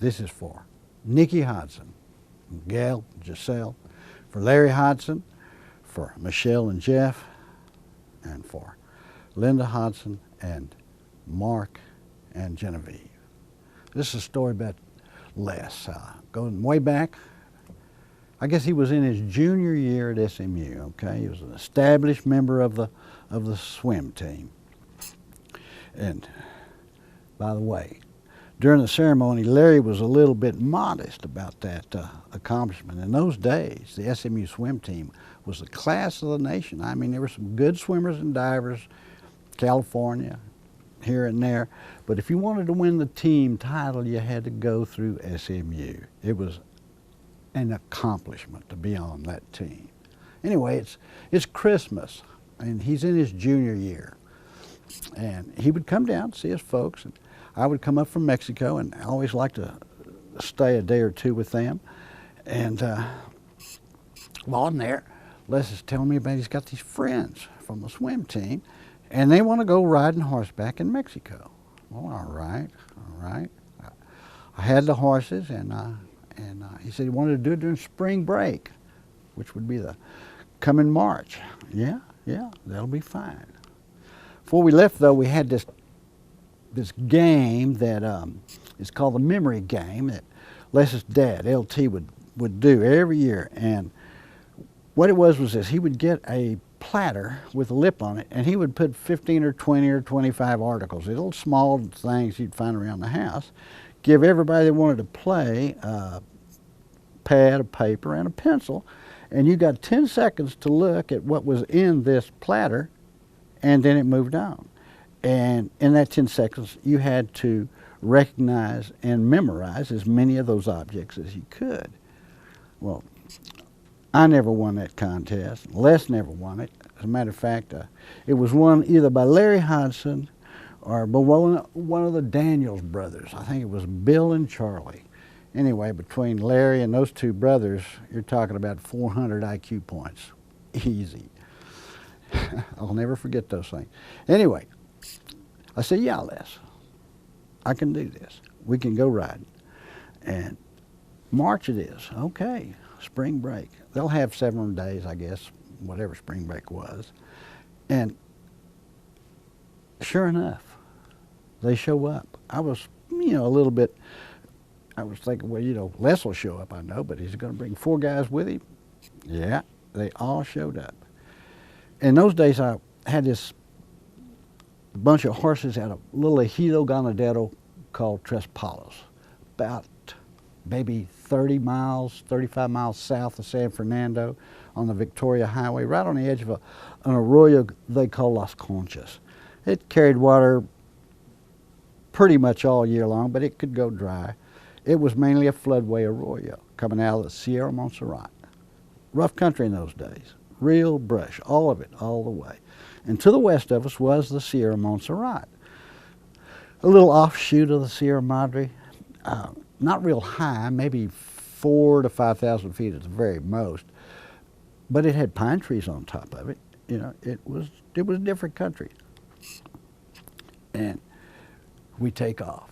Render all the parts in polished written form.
This is for Nikki Hodgson, Gail, Giselle, for Larry Hodgson, for Michelle and Jeff, and for Linda Hodgson and Mark and Genevieve. This is a story about Les, going way back. I guess he was in his junior year at SMU, okay? He was an established member of the swim team. And by the way, during the ceremony, Larry was a little bit modest about that accomplishment. In those days, the SMU swim team was the class of the nation. I mean, there were some good swimmers and divers, California, here and there. But if you wanted to win the team title, you had to go through SMU. It was an accomplishment to be on that team. Anyway, it's Christmas, and he's in his junior year. And he would come down to see his folks, and I would come up from Mexico, and I always liked to stay a day or two with them. And while I'm there, Les is telling me about he's got these friends from the swim team, and they want to go riding horseback in Mexico. Well, all right. I had the horses, and he said he wanted to do it during spring break, which would be the coming March. Yeah, that'll be fine. Before we left, though, we had this game that is called the memory game that Les's dad, LT, would do every year. And what it was this: he would get a platter with a lip on it, and he would put 15 or 20 or 25 articles, little small things you'd find around the house, give everybody that wanted to play a pad, a paper, and a pencil, and you got 10 seconds to look at what was in this platter, and then it moved on. And in that 10 seconds, you had to recognize and memorize as many of those objects as you could. Well, I never won that contest. Les never won it. As a matter of fact, it was won either by Larry Hodgson or by one of the Daniels brothers. I think it was Bill and Charlie. Anyway, between Larry and those two brothers, you're talking about 400 IQ points. Easy. I'll never forget those things. Anyway, I said, yeah, Les, I can do this. We can go riding. And March it is. Okay, spring break. They'll have 7 days, I guess, whatever spring break was. And sure enough, they show up. I was, a little bit, I was thinking, well, Les will show up, I know, but he's going to bring 4 guys with him. Yeah, they all showed up. In those days, I had this bunch of horses at a little ejido ganadero called Tres Palos, about maybe 35 miles south of San Fernando on the Victoria Highway, right on the edge of an arroyo they call Las Conchas. It carried water pretty much all year long, but it could go dry. It was mainly a floodway arroyo coming out of the Sierra Montserrat. Rough country in those days, real brush, all of it, all the way. And to the west of us was the Sierra Montserrat, a little offshoot of the Sierra Madre, not real high, maybe 4,000 to 5,000 feet at the very most, but it had pine trees on top of it. It was a different country. And we take off,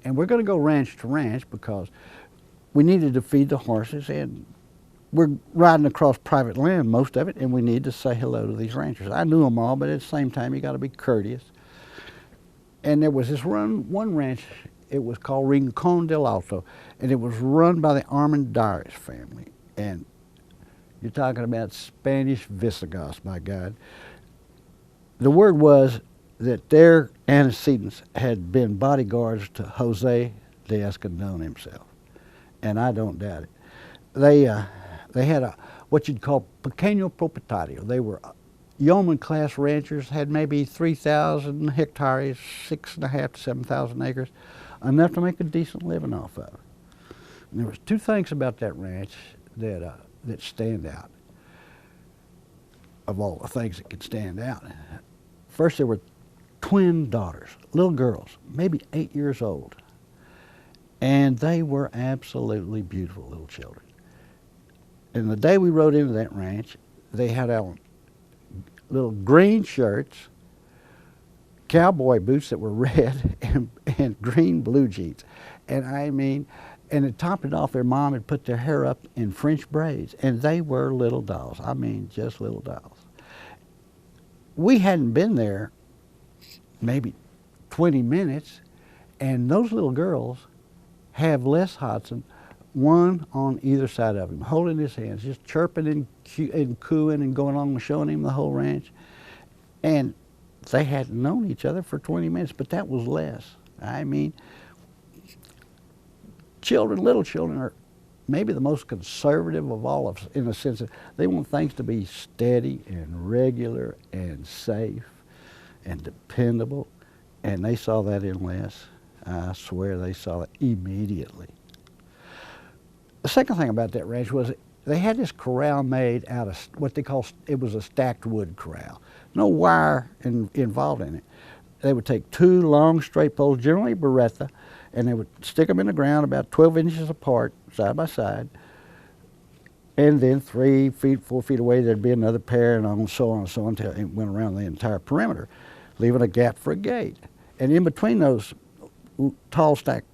and we're going to go ranch to ranch because we needed to feed the horses, and we're riding across private land, most of it, and we need to say hello to these ranchers. I knew them all, but at the same time, you got to be courteous. And there was this one ranch, it was called Rincon del Alto, and it was run by the Armendariz family. And you're talking about Spanish Visigoths, my God. The word was that their antecedents had been bodyguards to Jose de Escandon himself, and I don't doubt it. They had what you'd call pequeño propietario. They were yeoman class ranchers, had maybe 3,000 hectares, 6,500 to 7,000 acres, enough to make a decent living off of. And there was 2 things about that ranch that stand out, of all the things that could stand out. First, there were twin daughters, little girls, maybe 8 years old, and they were absolutely beautiful little children. And the day we rode into that ranch, they had on little green shirts, cowboy boots that were red, and green blue jeans. And I mean, and it topped it off, their mom had put their hair up in French braids, and they were little dolls. I mean, just little dolls. We hadn't been there maybe 20 minutes, and those little girls have Les Hodgson, one on either side of him, holding his hands, just chirping and cooing and going along and showing him the whole ranch. And they hadn't known each other for 20 minutes, but that was Les. I mean, little children are maybe the most conservative of all of us, in the sense that they want things to be steady and regular and safe and dependable. And they saw that in Les. I swear they saw it immediately. The second thing about that ranch was they had this corral made out of what they call, it was a stacked wood corral. No wire involved in it. They would take two long straight poles, generally Beretta, and they would stick them in the ground about 12 inches apart, side by side. And then 3 feet, 4 feet away, there'd be another pair, and so on and so on, until it went around the entire perimeter, leaving a gap for a gate. And in between those tall stack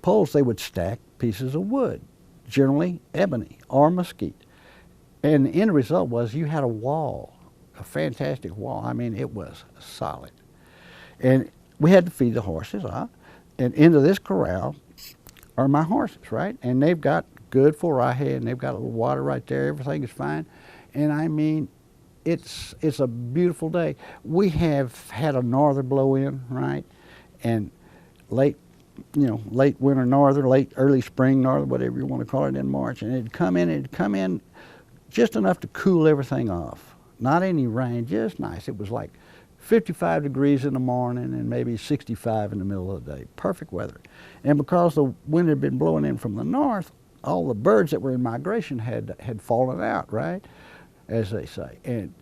poles, they would stack pieces of wood, generally ebony or mesquite. And the end result was you had a wall, a fantastic wall. I mean, it was solid. And we had to feed the horses, and into this corral are my horses, right? And they've got good forraje, and they've got a little water right there. Everything is fine. And I mean, it's a beautiful day. We have had a norther blow in, right? And late winter norther, early spring norther, whatever you want to call it, in March. And it'd come in just enough to cool everything off. Not any rain, just nice. It was like 55 degrees in the morning and maybe 65 in the middle of the day. Perfect weather. And because the wind had been blowing in from the north, all the birds that were in migration had fallen out, right, as they say. And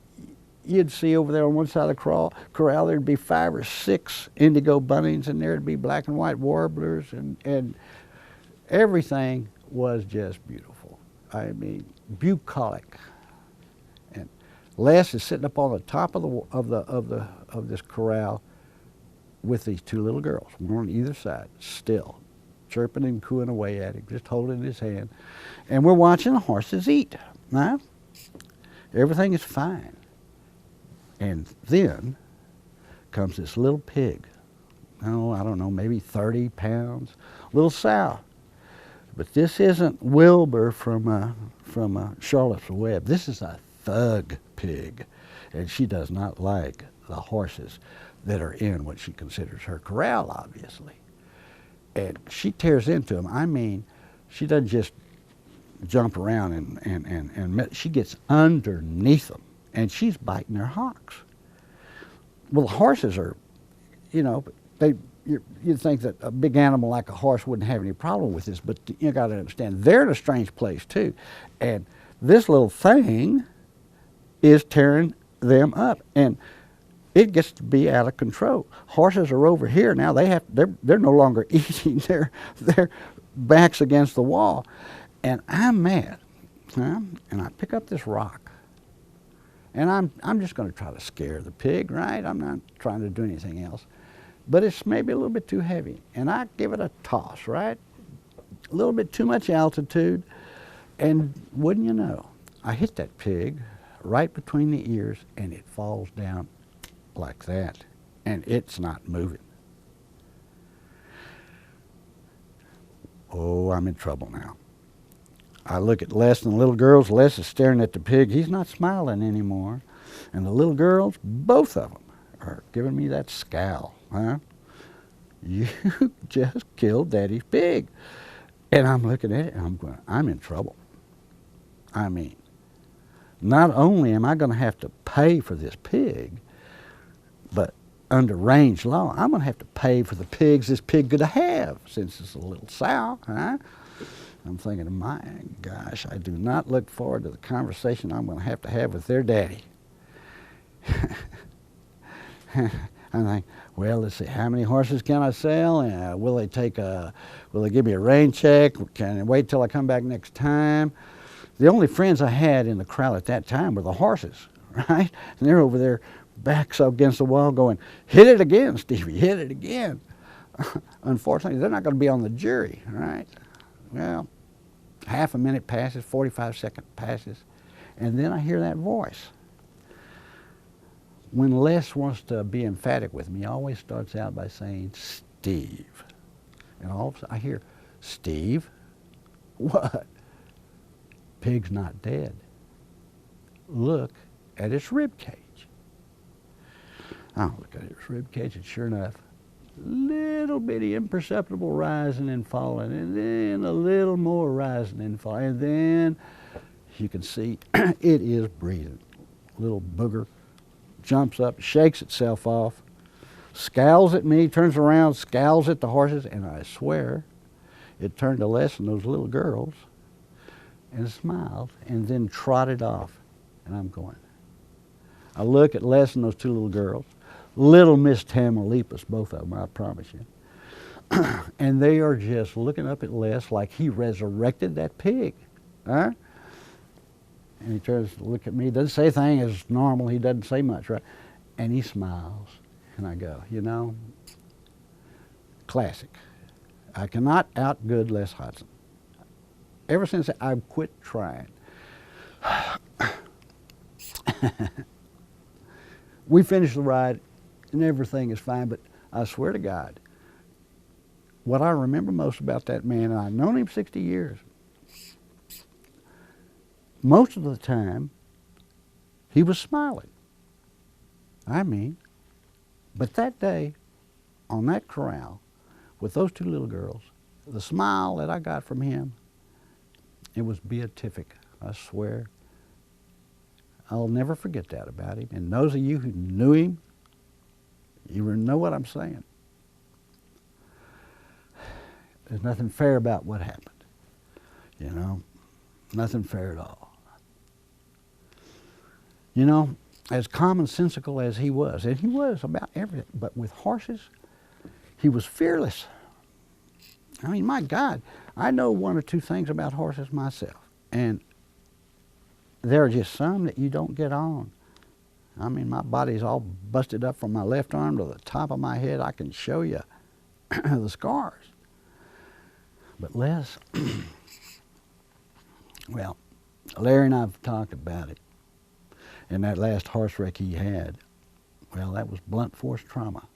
you'd see over there on one side of the corral, there'd be 5 or 6 indigo buntings, and there'd be black and white warblers, and everything was just beautiful. I mean, bucolic. And Les is sitting up on the top of this corral with these 2 little girls, one on either side, still chirping and cooing away at him, just holding his hand. And we're watching the horses eat. Now, everything is fine. And then comes this little pig. Oh, I don't know, maybe 30 pounds, little sow. But this isn't Wilbur from Charlotte's Web. This is a thug pig, and she does not like the horses that are in what she considers her corral, obviously. And she tears into them. I mean, she doesn't just jump around and she gets underneath them, and she's biting their hocks. Well, the horses are, you'd think that a big animal like a horse wouldn't have any problem with this, but you got to understand, they're in a strange place too. And this little thing is tearing them up, and it gets to be out of control. Horses are over here now. They're no longer eating. Their backs against the wall, and I'm mad. And I pick up this rock, and I'm just going to try to scare the pig, right? I'm not trying to do anything else, but it's maybe a little bit too heavy, and I give it a toss, right? A little bit too much altitude, and wouldn't you know, I hit that pig right between the ears, and it falls down like that, and it's not moving. Oh, I'm in trouble now. I look at Les and the little girls. Les is staring at the pig. He's not smiling anymore. And the little girls, both of them, are giving me that scowl. Huh? You just killed Daddy's pig. And I'm looking at it, and I'm going, I'm in trouble. I mean, not only am I going to have to pay for this pig, but under range law, I'm going to have to pay for the pigs this pig could have, since it's a little sow, huh? I'm thinking, my gosh, I do not look forward to the conversation I'm going to have with their daddy. I think, well, let's see, how many horses can I sell? Will they give me a rain check? Can I wait till I come back next time? The only friends I had in the corral at that time were the horses, right? And they're over there, backs up against the wall going, hit it again, Stevie, hit it again. Unfortunately, they're not going to be on the jury, right? Well, half a minute passes, 45-second passes, and then I hear that voice. When Les wants to be emphatic with me, he always starts out by saying, Steve. And all of a sudden I hear, Steve? What? Pig's not dead. Look at its rib cage. I look at its rib cage, and sure enough, little bitty imperceptible rising and falling, and then a little more rising and falling, and then you can see it is breathing. Little booger jumps up, shakes itself off, scowls at me, turns around, scowls at the horses, and I swear it turned to Les and those little girls and smiled and then trotted off. And I'm going. I look at Les and those two little girls, little Miss Tamaulipas, both of them, I promise you. And they are just looking up at Les like he resurrected that pig. Huh? And he turns to look at me, doesn't say a thing, as normal, he doesn't say much, right? And he smiles, and I go, you know, classic. I cannot outgood Les Hodgson. Ever since I've quit trying. We finished the ride, and everything is fine, but I swear to God, what I remember most about that man, and I've known him 60 years, most of the time, he was smiling. I mean, but that day, on that corral, with those two little girls, the smile that I got from him, it was beatific, I swear. I'll never forget that about him. And those of you who knew him, you know what I'm saying. There's nothing fair about what happened, you know, nothing fair at all. You know, as commonsensical as he was, and he was about everything, but with horses, he was fearless. I mean, my God, I know one or two things about horses myself, and there are just some that you don't get on. I mean, my body's all busted up from my left arm to the top of my head. I can show you the scars. But Les, well, Larry and I have talked about it. And that last horse wreck he had, well, that was blunt force trauma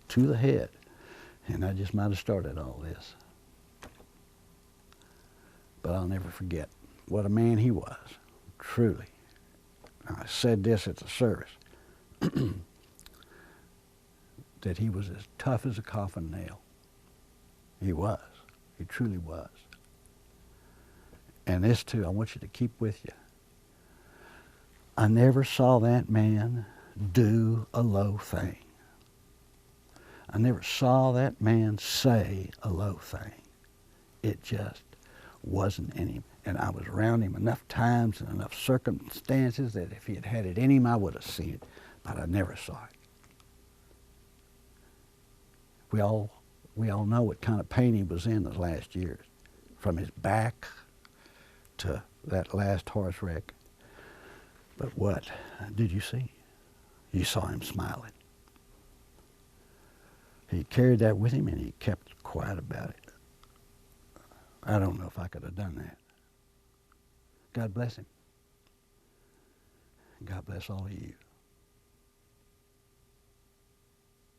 to the head. And I just might have started all this. But I'll never forget what a man he was, truly. I said this at the service, that he was as tough as a coffin nail. He was. He truly was. And this too, I want you to keep with you. I never saw that man do a low thing. I never saw that man say a low thing. It just wasn't in him. And I was around him enough times and enough circumstances that if he had had it in him, I would have seen it. But I never saw it. We all know what kind of pain he was in those last years. From his back to that last horse wreck. But what did you see? You saw him smiling. He carried that with him and he kept quiet about it. I don't know if I could have done that. God bless him. God bless all of you.